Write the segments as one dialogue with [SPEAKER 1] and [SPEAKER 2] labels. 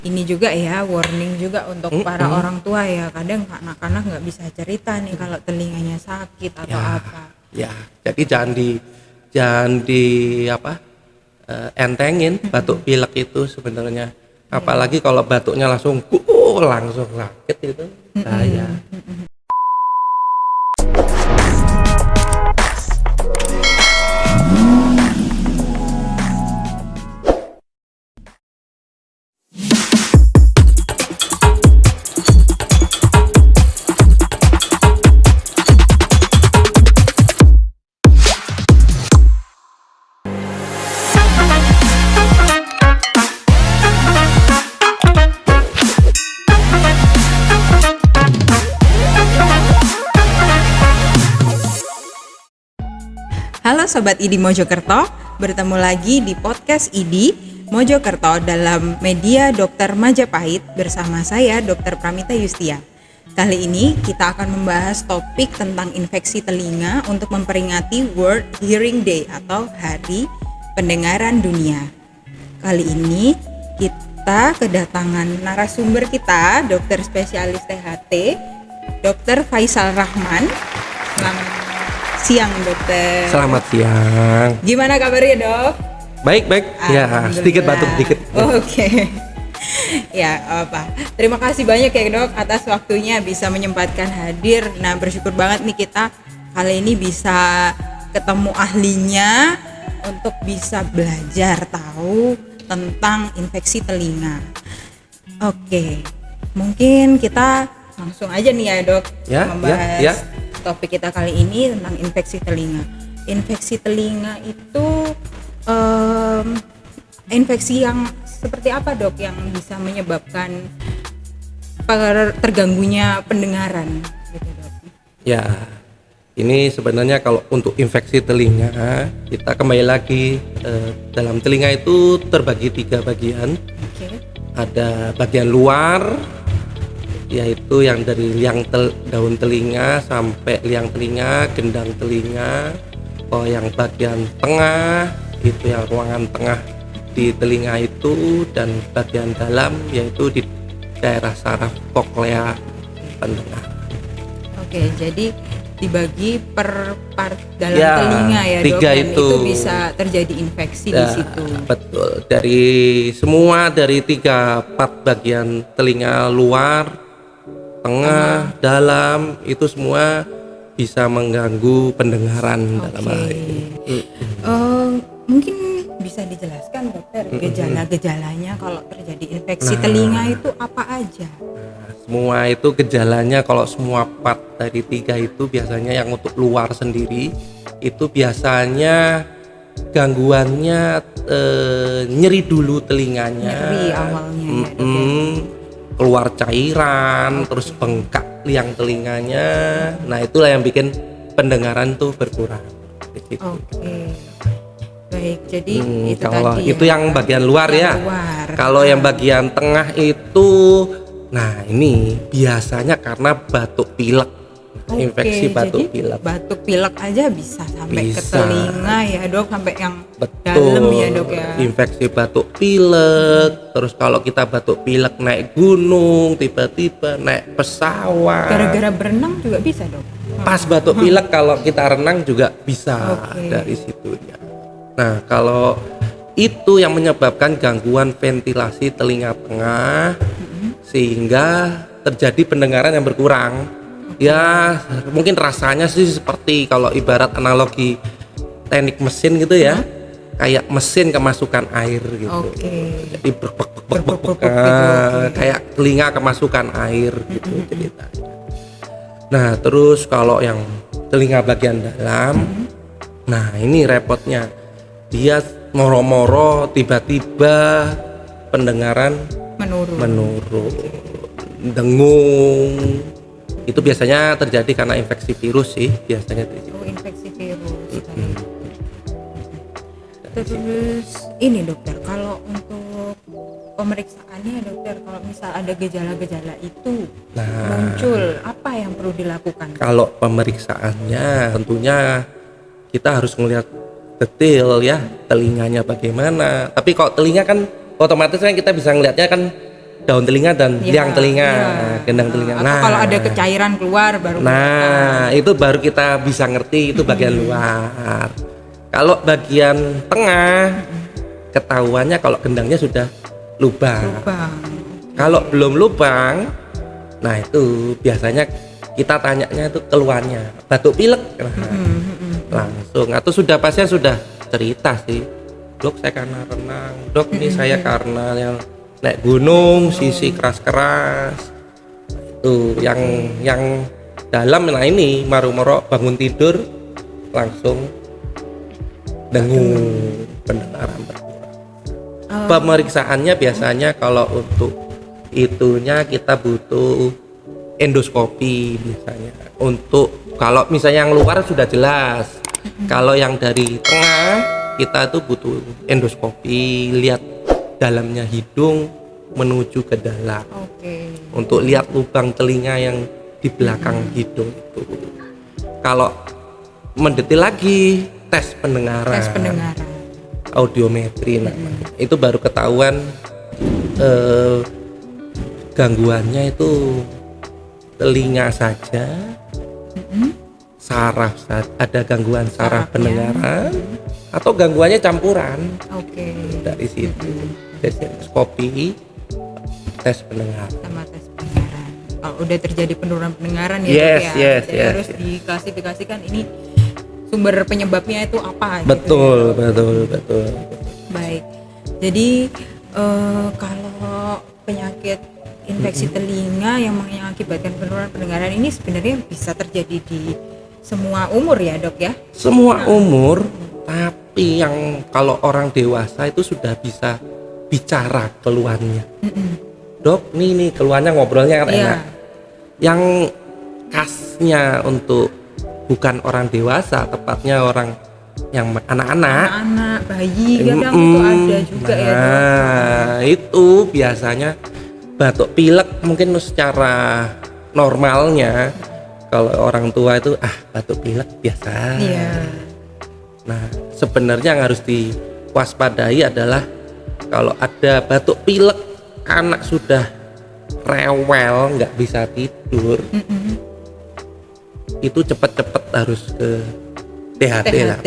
[SPEAKER 1] Ini juga ya warning juga untuk para orang tua ya, kadang anak-anak nggak bisa cerita nih kalau telinganya sakit atau apa.
[SPEAKER 2] Ya, jadi jangan di apa entengin batuk pilek itu sebenarnya. Apalagi kalau batuknya langsung sakit itu bahaya.
[SPEAKER 1] Halo Sobat IDI Mojokerto, bertemu lagi di podcast IDI Mojokerto dalam media Dokter Majapahit bersama saya Dr. Pramita Yustia. Kali ini kita akan membahas topik tentang infeksi telinga untuk memperingati World Hearing Day atau Hari Pendengaran Dunia. Kali ini kita kedatangan narasumber kita, dokter spesialis THT, Dr. Faisal Rahman. Selamat siang dokter.
[SPEAKER 2] Selamat siang.
[SPEAKER 1] Gimana kabarnya dok?
[SPEAKER 2] Baik. Ya, sedikit batuk dikit.
[SPEAKER 1] Oke. Ya apa? Terima kasih banyak ya dok atas waktunya bisa menyempatkan hadir. Nah bersyukur banget nih kita kali ini bisa ketemu ahlinya untuk bisa belajar tahu tentang infeksi telinga. Oke, mungkin kita langsung aja nih ya dok membahas topik kita kali ini tentang infeksi telinga. Infeksi telinga itu infeksi yang seperti apa dok yang bisa menyebabkan terganggunya pendengaran gitu dok? Ya,
[SPEAKER 2] ini sebenarnya kalau untuk infeksi telinga kita kembali lagi dalam telinga itu terbagi 3 bagian. Ada bagian luar, yaitu yang dari daun telinga sampai liang telinga, gendang telinga. Yang bagian tengah itu yang ruangan tengah di telinga itu, dan bagian dalam yaitu di daerah saraf koklea pendengar.
[SPEAKER 1] Oke, jadi dibagi per part dalam telinga ya dok, dan itu bisa terjadi infeksi di situ.
[SPEAKER 2] Betul, dari 3 part bagian telinga luar, tengah, dalam, itu semua bisa mengganggu pendengaran dalam hal ini.
[SPEAKER 1] Mungkin bisa dijelaskan dokter gejala-gejalanya kalau terjadi infeksi telinga itu apa aja?
[SPEAKER 2] Semua itu gejalanya, kalau semua part dari 3 itu biasanya yang untuk luar sendiri itu biasanya gangguannya nyeri dulu telinganya.
[SPEAKER 1] Nyeri awalnya ya dok ya?
[SPEAKER 2] Keluar cairan, terus bengkak liang telinganya. Nah itulah yang bikin pendengaran tuh berkurang. Gitu.
[SPEAKER 1] Oke. Baik, jadi itu
[SPEAKER 2] kalau
[SPEAKER 1] tadi
[SPEAKER 2] itu yang bagian luar ya. Kalau yang bagian tengah itu, nah ini biasanya karena batuk pilek. Infeksi batuk pilek.
[SPEAKER 1] Batuk pilek aja bisa sampai ke telinga ya dok, sampai yang
[SPEAKER 2] betul,
[SPEAKER 1] dalam ya dok ya.
[SPEAKER 2] Infeksi batuk pilek. Terus kalau kita batuk pilek naik gunung, tiba-tiba naik pesawat.
[SPEAKER 1] Gara-gara berenang juga bisa dok.
[SPEAKER 2] Pas batuk pilek kalau kita renang juga bisa dari situnya. Nah kalau itu yang menyebabkan gangguan ventilasi telinga tengah, sehingga terjadi pendengaran yang berkurang. Ya mungkin rasanya sih seperti kalau ibarat analogi teknik mesin gitu ya, kayak mesin kemasukan air gitu. Jadi kayak telinga kemasukan air gitu ceritanya. Nah terus kalau yang telinga bagian dalam, nah ini repotnya, dia moro-moro tiba-tiba pendengaran menurun, dengung. Itu biasanya terjadi karena infeksi virus sih biasanya.
[SPEAKER 1] Infeksi virus. Terus ini dokter, kalau untuk pemeriksaannya dokter, kalau misal ada gejala-gejala itu muncul, apa yang perlu dilakukan?
[SPEAKER 2] Kalau pemeriksaannya tentunya kita harus melihat detail ya, telinganya bagaimana. Tapi kalau telinga kan otomatis kan kita bisa ngelihatnya kan daun telinga dan liang telinga, gendang telinga.
[SPEAKER 1] Atau kalau ada kecairan keluar baru.
[SPEAKER 2] Itu baru kita bisa ngerti itu bagian luar. Kalau bagian tengah ketahuannya kalau gendangnya sudah lubang. Kalau belum lubang, nah itu biasanya kita tanyanya itu keluarnya batuk pilek. Langsung atau pasien sudah cerita sih, dok saya karena renang, dok ini saya karena yang naik gunung sisi keras-keras. Itu yang dalam. Nah ini maru-maru bangun tidur langsung dengung, pendengaran berkurang. Pemeriksaannya biasanya kalau untuk itunya kita butuh endoskopi misalnya. Untuk kalau misalnya yang luar sudah jelas. Kalau yang dari tengah kita tuh butuh endoskopi, lihat dalamnya hidung menuju ke dalam. Untuk lihat lubang telinga yang di belakang hidung itu. Kalau mendetail lagi tes pendengaran. Audiometri namanya. Itu baru ketahuan gangguannya itu telinga saja, saraf ada gangguan saraf pendengaran, atau gangguannya campuran. Dari situ tes endoskopi, tes pendengaran.
[SPEAKER 1] Sama tes pendengaran. Kalau udah terjadi penurunan pendengaran
[SPEAKER 2] Jadi
[SPEAKER 1] harus diklasifikasikan ini sumber penyebabnya itu apa.
[SPEAKER 2] Betul.
[SPEAKER 1] Baik. Jadi kalau penyakit infeksi telinga yang mengakibatkan penurunan pendengaran ini sebenarnya bisa terjadi di semua umur ya dok ya?
[SPEAKER 2] Semua umur, tapi yang kalau orang dewasa itu sudah bisa bicara keluhannya. Dok, nih keluhannya ngobrolnya kan enak. Yang khasnya untuk bukan orang dewasa, tepatnya orang yang anak-anak,
[SPEAKER 1] bayi kadang itu ada juga ya dok.
[SPEAKER 2] Itu biasanya batuk pilek mungkin secara normalnya kalau orang tua itu batuk pilek biasa. Nah sebenarnya yang harus diwaspadai adalah kalau ada batuk pilek anak sudah rewel nggak bisa tidur, itu cepat-cepat harus ke THT lah.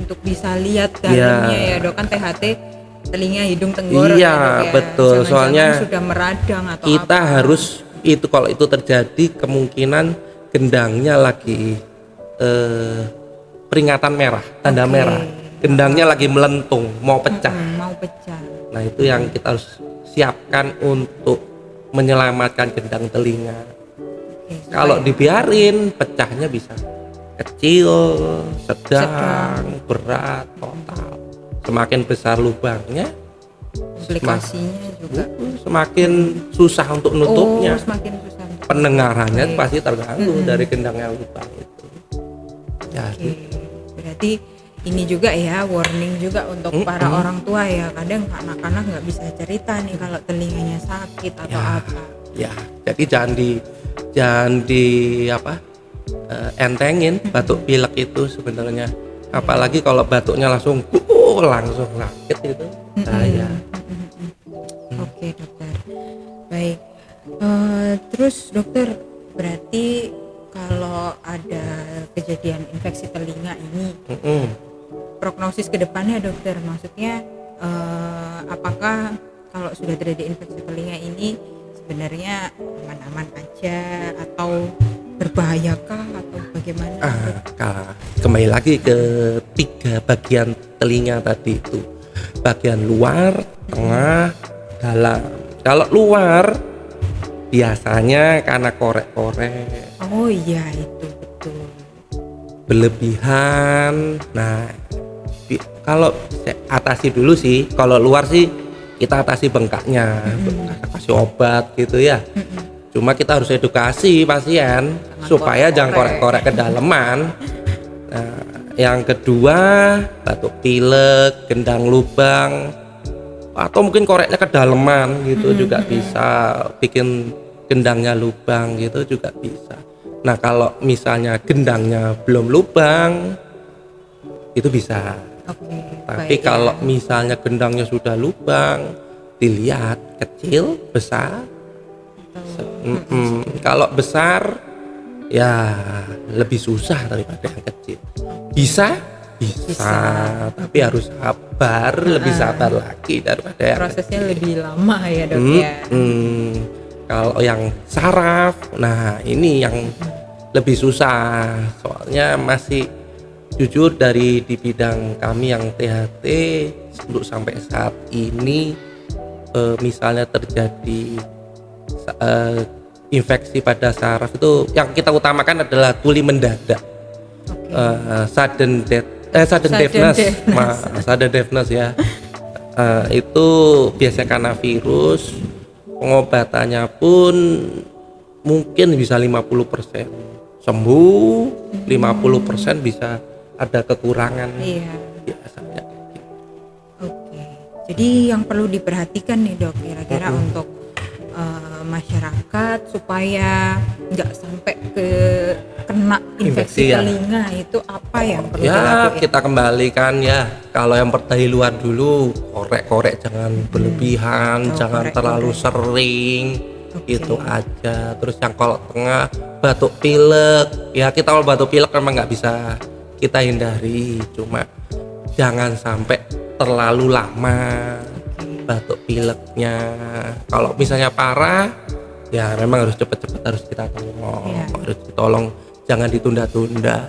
[SPEAKER 1] Untuk bisa lihat dalamnya ya dok, kan THT telinga, hidung, tenggorok.
[SPEAKER 2] Iya ya, betul. Soalnya
[SPEAKER 1] sudah meradang atau
[SPEAKER 2] kita
[SPEAKER 1] apa.
[SPEAKER 2] harus itu, kalau itu terjadi kemungkinan gendangnya lagi peringatan merah, tanda merah. Gendangnya lagi melentung, mau pecah. Nah itu yang kita harus siapkan untuk menyelamatkan gendang telinga. Kalau dibiarin pecahnya bisa kecil, sedang, berat, total. Semakin besar lubangnya,
[SPEAKER 1] implikasinya juga
[SPEAKER 2] semakin susah untuk nutupnya.
[SPEAKER 1] Semakin susah.
[SPEAKER 2] Pendengarannya pasti terganggu dari gendangnya lubang itu.
[SPEAKER 1] Berarti ini juga ya warning juga untuk para orang tua ya. Kadang anak-anak nggak bisa cerita nih kalau telinganya sakit atau apa.
[SPEAKER 2] Ya, jadi jangan di entengin batuk pilek itu sebenarnya. Apalagi kalau batuknya langsung sakit itu bahaya.
[SPEAKER 1] Oke dokter, baik. Terus dokter, berarti kalau ada kejadian infeksi telinga ini, prognosis kedepannya dokter, maksudnya apakah kalau sudah terjadi infeksi telinga ini sebenarnya aman-aman aja atau berbahayakah atau bagaimana?
[SPEAKER 2] Kembali lagi ke 3 bagian telinga tadi itu, bagian luar, tengah, dalam. Kalau luar biasanya karena korek-korek.
[SPEAKER 1] Oh iya itu betul.
[SPEAKER 2] Berlebihan. Nah, kalau saya atasi dulu sih. Kalau luar sih kita atasi bengkaknya, kasih obat gitu ya. Cuma kita harus edukasi pasien supaya jangan korek-korek kedalaman. Nah, yang kedua batuk pilek, gendang lubang, atau mungkin koreknya kedalaman gitu juga bisa bikin gendangnya lubang gitu juga bisa. Nah kalau misalnya gendangnya belum lubang itu bisa. Tapi kalau misalnya gendangnya sudah lubang, dilihat kecil, besar. Kalau besar ya lebih susah daripada yang kecil. Bisa, tapi harus sabar, lebih sabar lagi daripada yang
[SPEAKER 1] prosesnya
[SPEAKER 2] kecil.
[SPEAKER 1] lebih lama ya dok ya.
[SPEAKER 2] Kalau yang saraf, nah ini yang lebih susah, soalnya masih jujur di bidang kami yang THT untuk sampai saat ini misalnya terjadi infeksi pada saraf itu yang kita utamakan adalah tuli mendadak, sudden deafness ya. Itu biasanya karena virus, pengobatannya pun mungkin bisa 50% sembuh, 50% bisa ada kekurangan.
[SPEAKER 1] Iya.
[SPEAKER 2] Biasanya.
[SPEAKER 1] Oke. Jadi yang perlu diperhatikan nih dok, kira-kira untuk masyarakat supaya nggak sampai kena infeksi
[SPEAKER 2] ya.
[SPEAKER 1] telinga itu apa yang perlu
[SPEAKER 2] Ya
[SPEAKER 1] dilakukan?
[SPEAKER 2] kita kembalikan ya, kalau yang dari luar dulu korek-korek jangan berlebihan, jangan terlalu sering. Itu aja. Terus yang kalau tengah batuk pilek, ya kita kalau batuk pilek memang nggak bisa kita hindari, cuma jangan sampai terlalu lama batuk pileknya. Kalau misalnya parah ya memang harus cepet-cepet harus kita tolong, harus ditolong, jangan ditunda-tunda.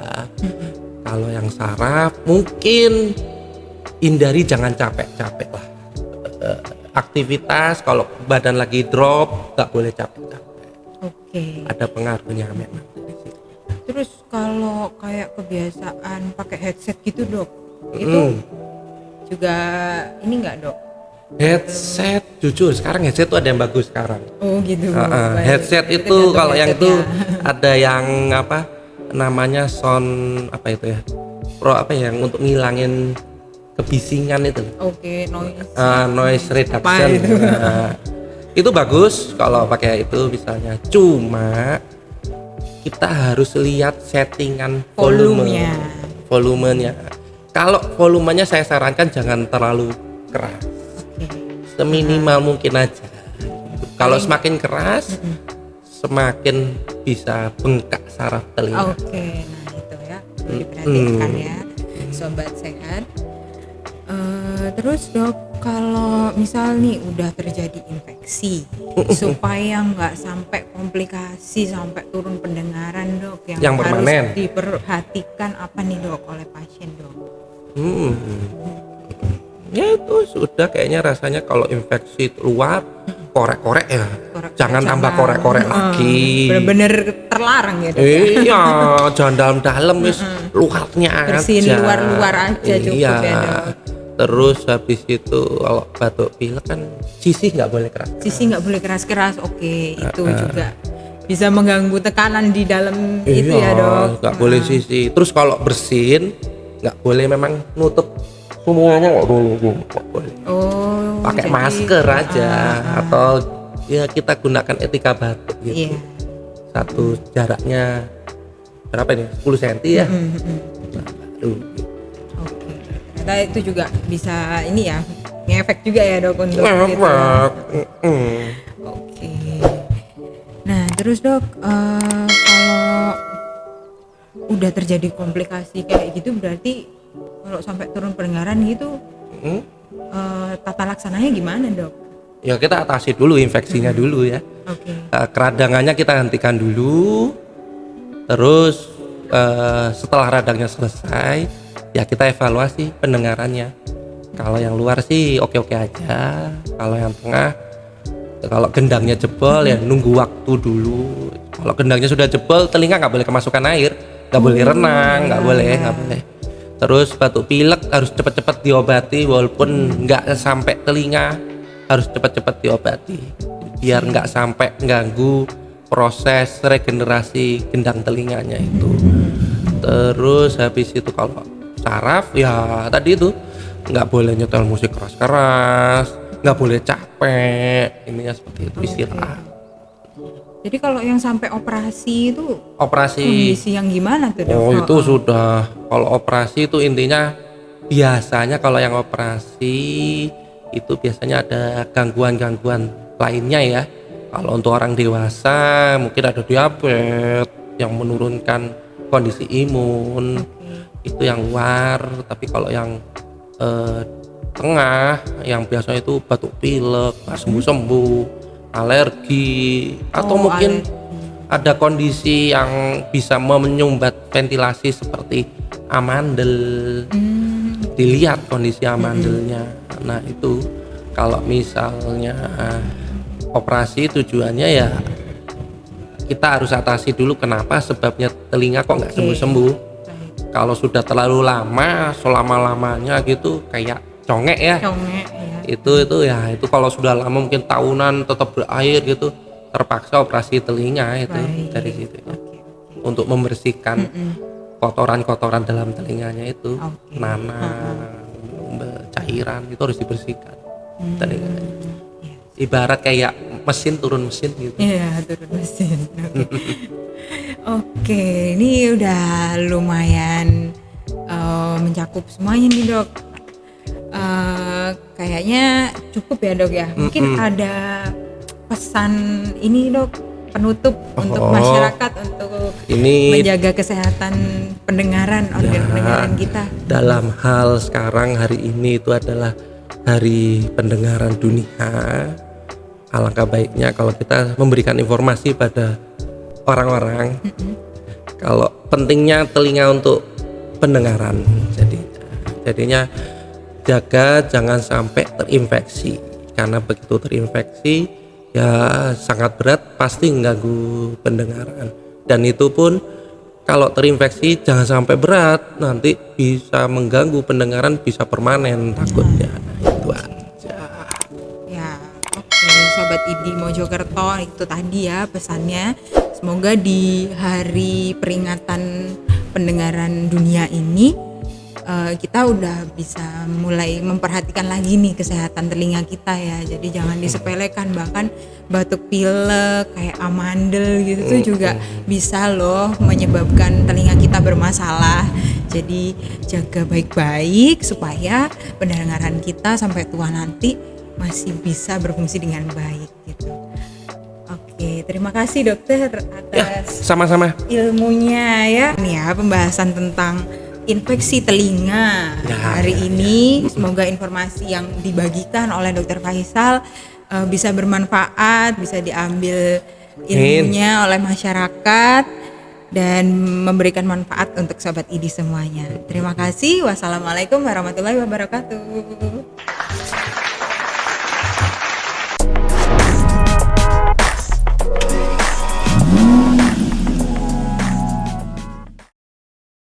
[SPEAKER 2] Kalau yang saraf mungkin hindari, jangan capek-capek lah. Aktivitas kalau badan lagi drop nggak boleh capek-capek. Ada pengaruhnya memang.
[SPEAKER 1] Terus kalau kayak kebiasaan pakai headset gitu dok, itu juga ini nggak dok?
[SPEAKER 2] Headset, jujur sekarang headset tuh ada yang bagus sekarang.
[SPEAKER 1] Oh gitu.
[SPEAKER 2] Headset itu kalau yang itu ada yang apa namanya sound apa itu ya, yang untuk ngilangin kebisingan itu. Noise reduction. Itu bagus kalau pakai itu misalnya. Cuma kita harus lihat settingan volumenya. Kalau volumenya saya sarankan jangan terlalu keras. Seminimal mungkin aja. Kalau semakin keras, semakin bisa bengkak saraf telinga.
[SPEAKER 1] Nah itu ya, diperhatikan ya, sobat sehat. Terus dok, kalau misal nih udah terjadi infeksi, supaya nggak sampai komplikasi, sampai turun pendengaran dok, yang harus
[SPEAKER 2] permanen
[SPEAKER 1] diperhatikan apa nih dok oleh pasien dok?
[SPEAKER 2] Ya itu sudah kayaknya rasanya kalau infeksi luar korek-korek ya, jangan tambah korek-korek lagi.
[SPEAKER 1] Bener-bener terlarang ya dok.
[SPEAKER 2] Iya, jangan dalam-dalam wis luarnya aja.
[SPEAKER 1] Bersihin luar-luar aja cukup ya dok.
[SPEAKER 2] Terus habis itu kalau batuk pilek kan sisih nggak boleh keras.
[SPEAKER 1] Sisih nggak boleh keras-keras. Itu juga bisa mengganggu tekanan di dalam itu ya dok.
[SPEAKER 2] Nggak boleh sisih. Terus kalau bersin nggak boleh memang nutup semuanya, nggak boleh. Pakai masker aja atau ya kita gunakan etika batuk gitu. Satu jaraknya berapa nih? 10 cm ya.
[SPEAKER 1] Ternyata itu juga bisa ini ya, ngefek juga ya dok untuk gitu. Nah terus dok, kalau udah terjadi komplikasi kayak gitu berarti kalau sampai turun pendengaran gitu, tata laksananya gimana dok?
[SPEAKER 2] Ya kita atasi dulu infeksinya dulu ya. Keradangannya kita hentikan dulu. Terus setelah radangnya selesai, ya kita evaluasi pendengarannya. Kalau yang luar sih oke-oke aja. Kalau yang tengah, kalau gendangnya jebol ya nunggu waktu dulu. Kalau gendangnya sudah jebol, telinga nggak boleh kemasukan air, nggak boleh renang, nggak boleh. Terus batuk pilek harus cepat-cepat diobati, walaupun nggak sampai telinga, harus cepat-cepat diobati biar nggak sampai ganggu proses regenerasi gendang telinganya itu. Terus habis itu kalau saraf ya tadi itu nggak boleh nyetel musik keras-keras, nggak boleh capek, ininya seperti itu, istirahat.
[SPEAKER 1] Jadi kalau yang sampai operasi itu kondisi yang gimana tuh dok?
[SPEAKER 2] Itu sudah, kalau operasi itu intinya biasanya kalau yang operasi itu biasanya ada gangguan-gangguan lainnya ya. Kalau untuk orang dewasa mungkin ada diabetes yang menurunkan kondisi imun, itu yang luar. Tapi kalau yang tengah, yang biasanya itu batuk pilek, nggak sembuh-sembuh, alergi, atau mungkin ada kondisi yang bisa menyumbat ventilasi seperti amandel. Dilihat kondisi amandelnya. Nah itu kalau misalnya operasi tujuannya ya kita harus atasi dulu kenapa sebabnya telinga kok nggak sembuh-sembuh. Kalau sudah terlalu lama, selama-lamanya gitu kayak congek ya. Itu kalau sudah lama mungkin tahunan tetap berair gitu, terpaksa operasi telinga itu. Dari situ ya. Untuk membersihkan kotoran-kotoran dalam telinganya itu, nanah, cairan itu harus dibersihkan telinganya. Ibarat kayak mesin turun mesin gitu.
[SPEAKER 1] Iya, turun mesin. Oke, ini udah lumayan mencakup semuanya nih dok. Kayaknya cukup ya dok ya. Mungkin ada pesan ini dok, penutup untuk masyarakat untuk ini menjaga kesehatan pendengaran, organ pendengaran kita.
[SPEAKER 2] Dalam hal sekarang hari ini itu adalah Hari Pendengaran Dunia. Alangkah baiknya kalau kita memberikan informasi pada orang-orang kalau pentingnya telinga untuk pendengaran. Jadinya jaga jangan sampai terinfeksi, karena begitu terinfeksi ya sangat berat, pasti mengganggu pendengaran. Dan itu pun kalau terinfeksi jangan sampai berat, nanti bisa mengganggu pendengaran, bisa permanen takutnya. Itu aja.
[SPEAKER 1] Ya, oke, Sobat ID Mojokerto, itu tadi ya pesannya. Semoga di hari peringatan pendengaran dunia ini kita udah bisa mulai memperhatikan lagi nih kesehatan telinga kita ya. Jadi jangan disepelekan, bahkan batuk pilek kayak amandel gitu tuh juga bisa loh menyebabkan telinga kita bermasalah. Jadi jaga baik-baik supaya pendengaran kita sampai tua nanti masih bisa berfungsi dengan baik gitu. Oke, terima kasih dokter atas
[SPEAKER 2] sama-sama
[SPEAKER 1] ilmunya ya. Nih ya, pembahasan tentang infeksi telinga hari ini. Semoga informasi yang dibagikan oleh Dr. Faisal bisa bermanfaat, bisa diambil ilmunya oleh masyarakat dan memberikan manfaat untuk Sobat ID semuanya. Terima kasih. Wassalamualaikum warahmatullahi wabarakatuh.